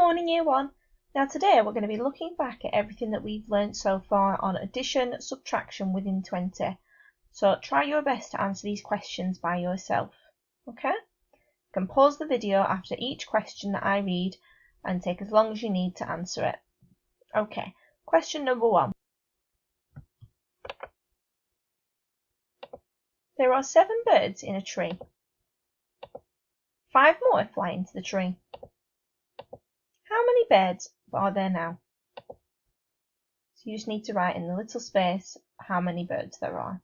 morning, Year 1. Now today we're going to be looking back at everything that we've learnt so far on addition, subtraction within 20. So try your best to answer these questions by yourself, okay? You can pause the video after each question that I read and take as long as you need to answer it. Okay, question number 1. There are 7 birds in a tree. 5 more fly into the tree. How many birds are there now? So you just need to write in the little space how many birds there are.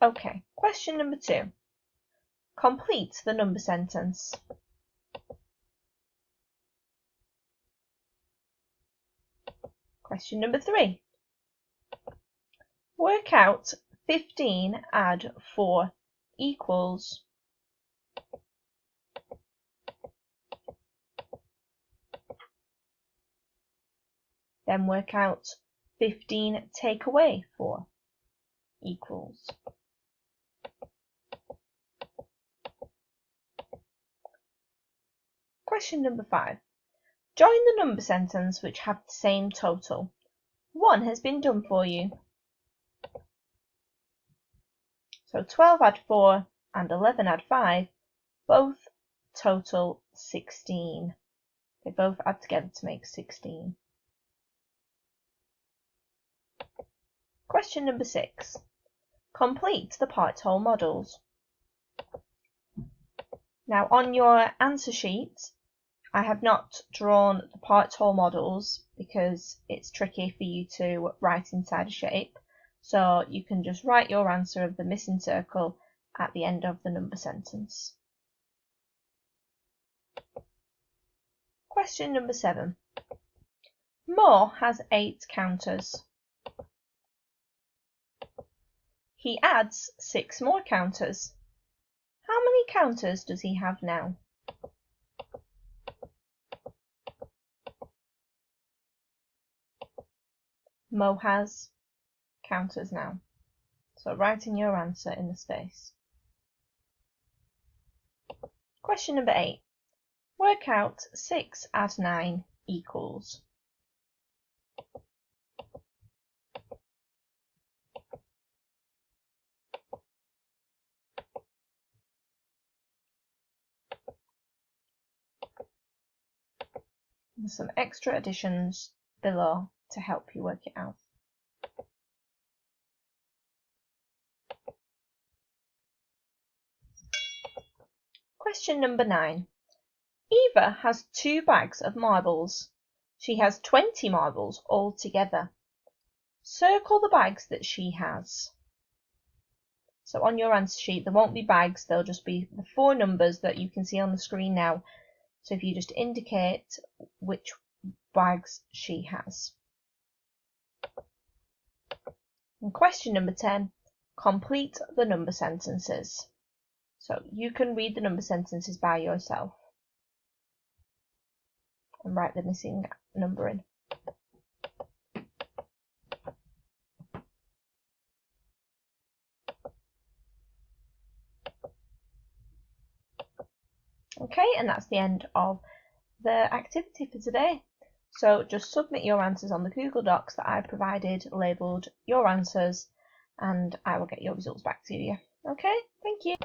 Okay, question number 2. Complete the number sentence. Question number 3. Work out 15 add 4 equals. Then work out 15 take away 4 equals. Question number 5. Join the number sentence which have the same total. 1 has been done for you. So 12 add 4 and 11 add 5 both total 16. They both add together to make 16. Question number 6. Complete the part-whole models. Now on your answer sheet, I have not drawn the part-whole models because it's tricky for you to write inside a shape. So you can just write your answer of the missing circle at the end of the number sentence. Question number 7. Moore has 8 counters. He adds 6 more counters. How many counters does he have now? Mo has counters now. So write in your answer in the space. Question number 8. Work out 6 add 9 equals. There's some extra additions below to help you work it out. Question number 9. Eva has 2 bags of marbles. She has 20 marbles altogether. Circle the bags that she has. So on your answer sheet there won't be bags, there'll just be the 4 numbers that you can see on the screen now. So if you just indicate which bags she has. And question number 10. Complete the number sentences. So you can read the number sentences by yourself and write the missing number in. Okay, and that's the end of the activity for today. So just submit your answers on the Google Docs that I provided labelled your answers and I will get your results back to you. Okay, thank you.